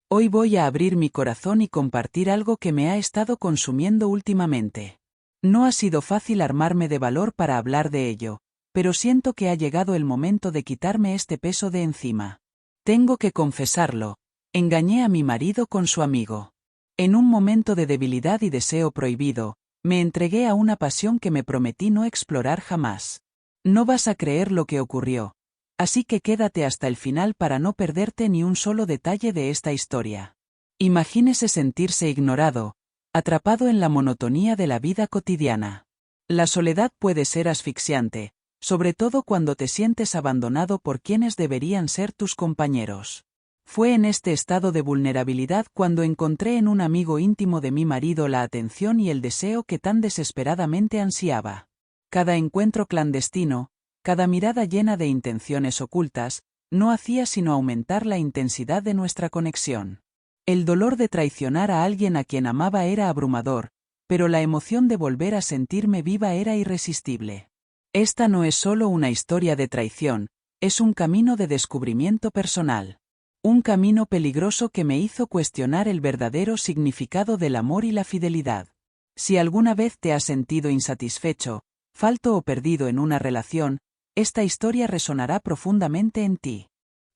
Hoy voy a abrir mi corazón y compartir algo que me ha estado consumiendo últimamente. No ha sido fácil armarme de valor para hablar de ello, pero siento que ha llegado el momento de quitarme este peso de encima. Tengo que confesarlo, engañé a mi marido con su amigo. En un momento de debilidad y deseo prohibido, me entregué a una pasión que me prometí no explorar jamás. No vas a creer lo que ocurrió. Así que quédate hasta el final para no perderte ni un solo detalle de esta historia. Imagínese sentirse ignorado, atrapado en la monotonía de la vida cotidiana. La soledad puede ser asfixiante, sobre todo cuando te sientes abandonado por quienes deberían ser tus compañeros. Fue en este estado de vulnerabilidad cuando encontré en un amigo íntimo de mi marido la atención y el deseo que tan desesperadamente ansiaba. Cada encuentro clandestino, cada mirada llena de intenciones ocultas, no hacía sino aumentar la intensidad de nuestra conexión. El dolor de traicionar a alguien a quien amaba era abrumador, pero la emoción de volver a sentirme viva era irresistible. Esta no es solo una historia de traición, es un camino de descubrimiento personal. Un camino peligroso que me hizo cuestionar el verdadero significado del amor y la fidelidad. Si alguna vez te has sentido insatisfecho, falto o perdido en una relación, esta historia resonará profundamente en ti.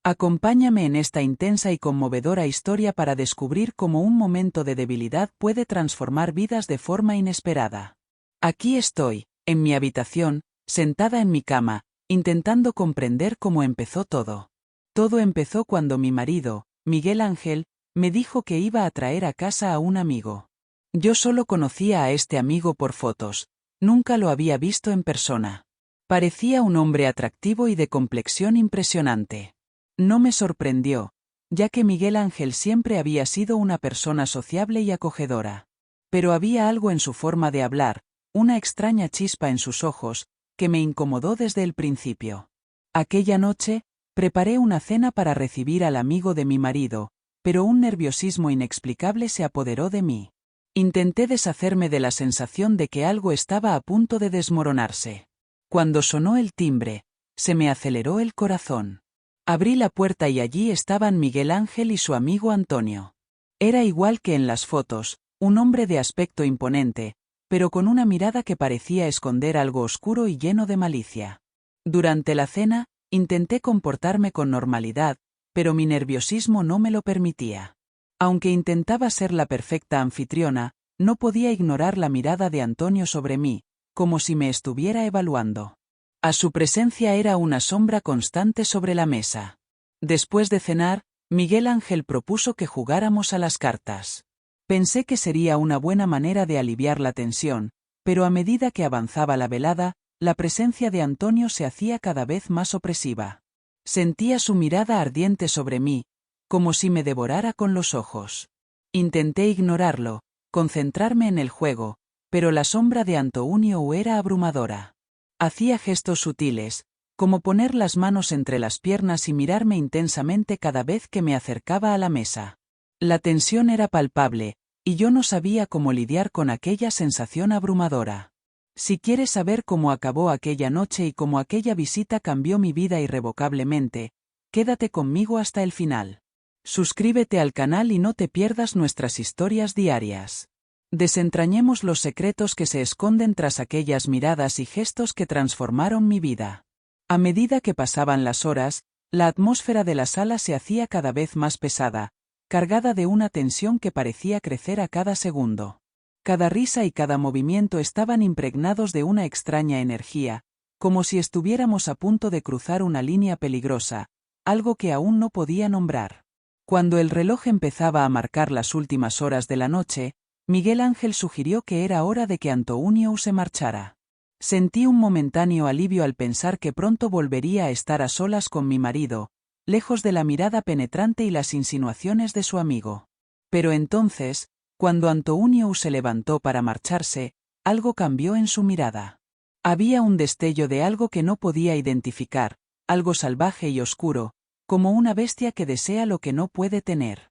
Acompáñame en esta intensa y conmovedora historia para descubrir cómo un momento de debilidad puede transformar vidas de forma inesperada. Aquí estoy, en mi habitación, sentada en mi cama, intentando comprender cómo empezó todo. Todo empezó cuando mi marido, Miguel Ángel, me dijo que iba a traer a casa a un amigo. Yo solo conocía a este amigo por fotos, nunca lo había visto en persona. Parecía un hombre atractivo y de complexión impresionante. No me sorprendió, ya que Miguel Ángel siempre había sido una persona sociable y acogedora. Pero había algo en su forma de hablar, una extraña chispa en sus ojos, que me incomodó desde el principio. Aquella noche, preparé una cena para recibir al amigo de mi marido, pero un nerviosismo inexplicable se apoderó de mí. Intenté deshacerme de la sensación de que algo estaba a punto de desmoronarse. Cuando sonó el timbre, se me aceleró el corazón. Abrí la puerta y allí estaban Miguel Ángel y su amigo Antonio. Era igual que en las fotos, un hombre de aspecto imponente, pero con una mirada que parecía esconder algo oscuro y lleno de malicia. Durante la cena, intenté comportarme con normalidad, pero mi nerviosismo no me lo permitía. Aunque intentaba ser la perfecta anfitriona, no podía ignorar la mirada de Antonio sobre mí, como si me estuviera evaluando. A su presencia era una sombra constante sobre la mesa. Después de cenar, Miguel Ángel propuso que jugáramos a las cartas. Pensé que sería una buena manera de aliviar la tensión, pero a medida que avanzaba la velada, la presencia de Antonio se hacía cada vez más opresiva. Sentía su mirada ardiente sobre mí, como si me devorara con los ojos. Intenté ignorarlo, concentrarme en el juego, pero la sombra de Antonio era abrumadora. Hacía gestos sutiles, como poner las manos entre las piernas y mirarme intensamente cada vez que me acercaba a la mesa. La tensión era palpable, y yo no sabía cómo lidiar con aquella sensación abrumadora. Si quieres saber cómo acabó aquella noche y cómo aquella visita cambió mi vida irrevocablemente, quédate conmigo hasta el final. Suscríbete al canal y no te pierdas nuestras historias diarias. Desentrañemos los secretos que se esconden tras aquellas miradas y gestos que transformaron mi vida. A medida que pasaban las horas, la atmósfera de la sala se hacía cada vez más pesada, cargada de una tensión que parecía crecer a cada segundo. Cada risa y cada movimiento estaban impregnados de una extraña energía, como si estuviéramos a punto de cruzar una línea peligrosa, algo que aún no podía nombrar. Cuando el reloj empezaba a marcar las últimas horas de la noche, Miguel Ángel sugirió que era hora de que Antonio se marchara. Sentí un momentáneo alivio al pensar que pronto volvería a estar a solas con mi marido, lejos de la mirada penetrante y las insinuaciones de su amigo. Pero entonces, cuando Antonio se levantó para marcharse, algo cambió en su mirada. Había un destello de algo que no podía identificar, algo salvaje y oscuro, como una bestia que desea lo que no puede tener.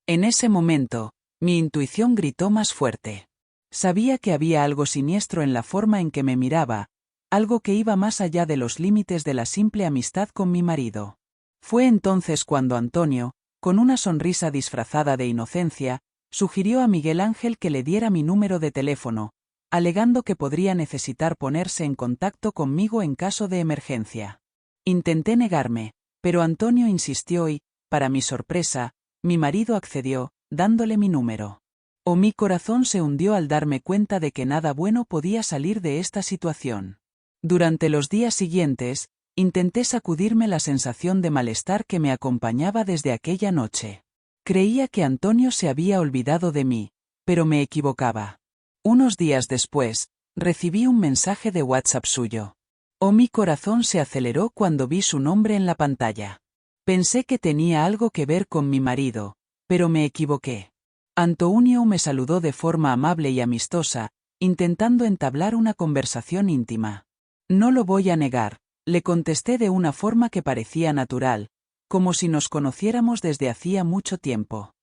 En ese momento, mi intuición gritó más fuerte. Sabía que había algo siniestro en la forma en que me miraba, algo que iba más allá de los límites de la simple amistad con mi marido. Fue entonces cuando Antonio, Con una sonrisa disfrazada de inocencia, sugirió a Miguel Ángel que le diera mi número de teléfono, alegando que podría necesitar ponerse en contacto conmigo en caso de emergencia. Intenté negarme, pero Antonio insistió y, para mi sorpresa, mi marido accedió, dándole mi número. Mi corazón se hundió al darme cuenta de que nada bueno podía salir de esta situación. Durante los días siguientes, intenté sacudirme la sensación de malestar que me acompañaba desde aquella noche. Creía que Antonio se había olvidado de mí, pero me equivocaba. Unos días después, recibí un mensaje de WhatsApp suyo. Mi corazón se aceleró cuando vi su nombre en la pantalla. Pensé que tenía algo que ver con mi marido, pero me equivoqué. Antonio me saludó de forma amable y amistosa, intentando entablar una conversación íntima. No lo voy a negar, le contesté de una forma que parecía natural, como si nos conociéramos desde hacía mucho tiempo.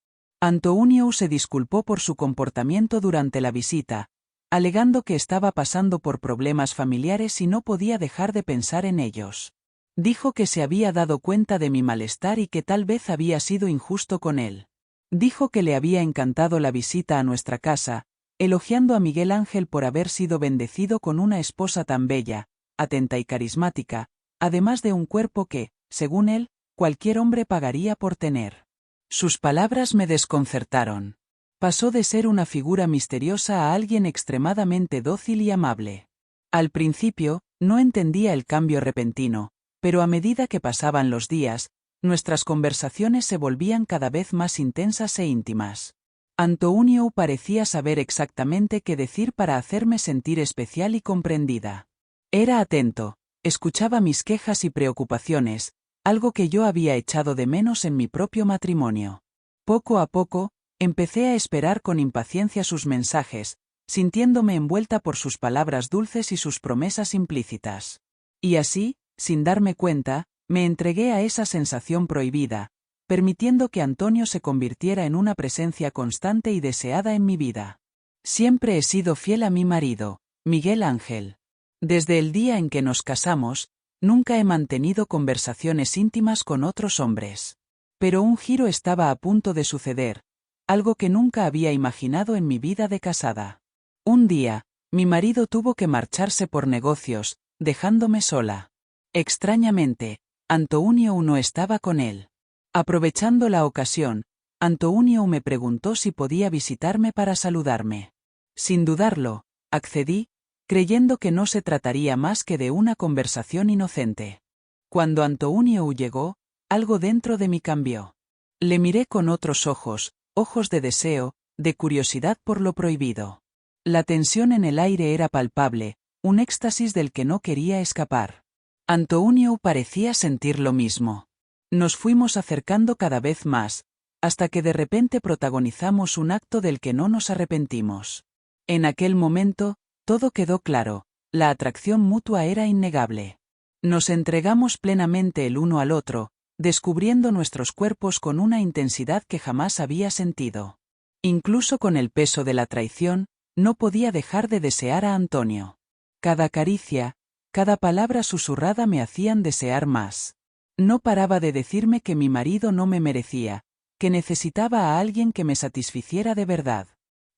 Antonio se disculpó por su comportamiento durante la visita, alegando que estaba pasando por problemas familiares y no podía dejar de pensar en ellos. Dijo que se había dado cuenta de mi malestar y que tal vez había sido injusto con él. Dijo que le había encantado la visita a nuestra casa, elogiando a Miguel Ángel por haber sido bendecido con una esposa tan bella, atenta y carismática, además de un cuerpo que, según él, cualquier hombre pagaría por tener. Sus palabras me desconcertaron. Pasó de ser una figura misteriosa a alguien extremadamente dócil y amable. Al principio, no entendía el cambio repentino, pero a medida que pasaban los días, nuestras conversaciones se volvían cada vez más intensas e íntimas. Antonio parecía saber exactamente qué decir para hacerme sentir especial y comprendida. Era atento, escuchaba mis quejas y preocupaciones, algo que yo había echado de menos en mi propio matrimonio. Poco a poco, empecé a esperar con impaciencia sus mensajes, sintiéndome envuelta por sus palabras dulces y sus promesas implícitas. Y así, sin darme cuenta, me entregué a esa sensación prohibida, permitiendo que Antonio se convirtiera en una presencia constante y deseada en mi vida. Siempre he sido fiel a mi marido, Miguel Ángel. Desde el día en que nos casamos, nunca he mantenido conversaciones íntimas con otros hombres. Pero un giro estaba a punto de suceder, algo que nunca había imaginado en mi vida de casada. Un día, mi marido tuvo que marcharse por negocios, dejándome sola. Extrañamente, Antonio no estaba con él. Aprovechando la ocasión, Antonio me preguntó si podía visitarme para saludarme. Sin dudarlo, accedí, creyendo que no se trataría más que de una conversación inocente. Cuando Antonio llegó, algo dentro de mí cambió. Le miré con otros ojos, ojos de deseo, de curiosidad por lo prohibido. La tensión en el aire era palpable, un éxtasis del que no quería escapar. Antonio parecía sentir lo mismo. Nos fuimos acercando cada vez más, hasta que de repente protagonizamos un acto del que no nos arrepentimos. En aquel momento, todo quedó claro, la atracción mutua era innegable. Nos entregamos plenamente el uno al otro, descubriendo nuestros cuerpos con una intensidad que jamás había sentido. Incluso con el peso de la traición, no podía dejar de desear a Antonio. Cada caricia, cada palabra susurrada me hacían desear más. No paraba de decirme que mi marido no me merecía, que necesitaba a alguien que me satisficiera de verdad.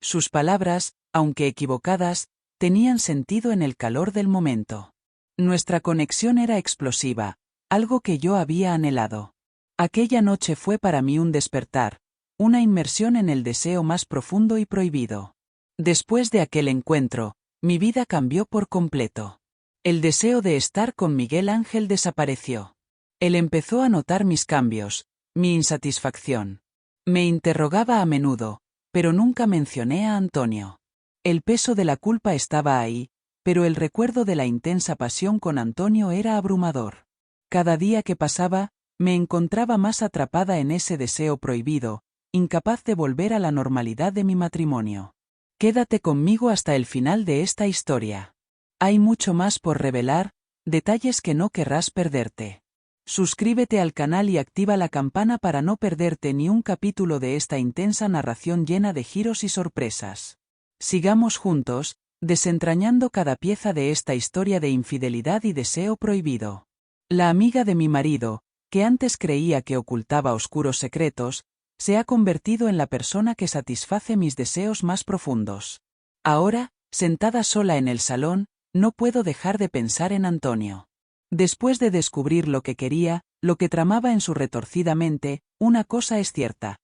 Sus palabras, aunque equivocadas, tenían sentido en el calor del momento. Nuestra conexión era explosiva, algo que yo había anhelado. Aquella noche fue para mí un despertar, una inmersión en el deseo más profundo y prohibido. Después de aquel encuentro, mi vida cambió por completo. El deseo de estar con Miguel Ángel desapareció. Él empezó a notar mis cambios, mi insatisfacción. Me interrogaba a menudo, pero nunca mencioné a Antonio. El peso de la culpa estaba ahí, pero el recuerdo de la intensa pasión con Antonio era abrumador. Cada día que pasaba, me encontraba más atrapada en ese deseo prohibido, incapaz de volver a la normalidad de mi matrimonio. Quédate conmigo hasta el final de esta historia. Hay mucho más por revelar, detalles que no querrás perderte. Suscríbete al canal y activa la campana para no perderte ni un capítulo de esta intensa narración llena de giros y sorpresas. Sigamos juntos, desentrañando cada pieza de esta historia de infidelidad y deseo prohibido. La amiga de mi marido, que antes creía que ocultaba oscuros secretos, se ha convertido en la persona que satisface mis deseos más profundos. Ahora, sentada sola en el salón, no puedo dejar de pensar en Antonio. Después de descubrir lo que quería, lo que tramaba en su retorcida mente, una cosa es cierta.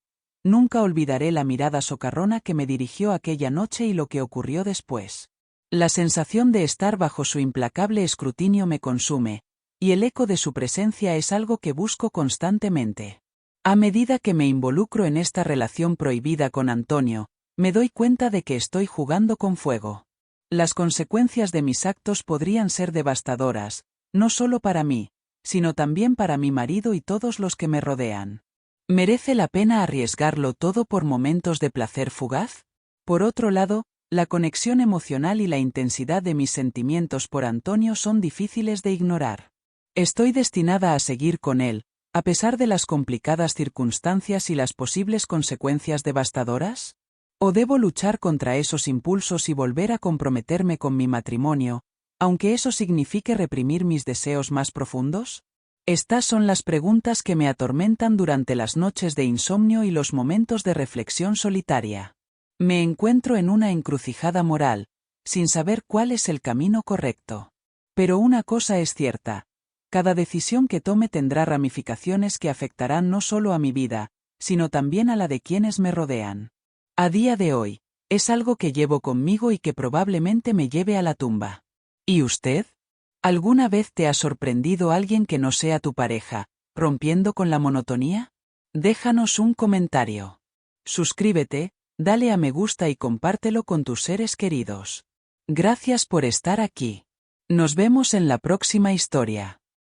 Nunca olvidaré la mirada socarrona que me dirigió aquella noche y lo que ocurrió después. La sensación de estar bajo su implacable escrutinio me consume, y el eco de su presencia es algo que busco constantemente. A medida que me involucro en esta relación prohibida con Antonio, me doy cuenta de que estoy jugando con fuego. Las consecuencias de mis actos podrían ser devastadoras, no solo para mí, sino también para mi marido y todos los que me rodean. ¿Merece la pena arriesgarlo todo por momentos de placer fugaz? Por otro lado, la conexión emocional y la intensidad de mis sentimientos por Antonio son difíciles de ignorar. ¿Estoy destinada a seguir con él, a pesar de las complicadas circunstancias y las posibles consecuencias devastadoras? ¿O debo luchar contra esos impulsos y volver a comprometerme con mi matrimonio, aunque eso signifique reprimir mis deseos más profundos? Estas son las preguntas que me atormentan durante las noches de insomnio y los momentos de reflexión solitaria. Me encuentro en una encrucijada moral, sin saber cuál es el camino correcto. Pero una cosa es cierta: cada decisión que tome tendrá ramificaciones que afectarán no solo a mi vida, sino también a la de quienes me rodean. A día de hoy, es algo que llevo conmigo y que probablemente me lleve a la tumba. ¿Y usted? ¿Alguna vez te ha sorprendido alguien que no sea tu pareja, rompiendo con la monotonía? Déjanos un comentario. Suscríbete, dale a me gusta y compártelo con tus seres queridos. Gracias por estar aquí. Nos vemos en la próxima historia.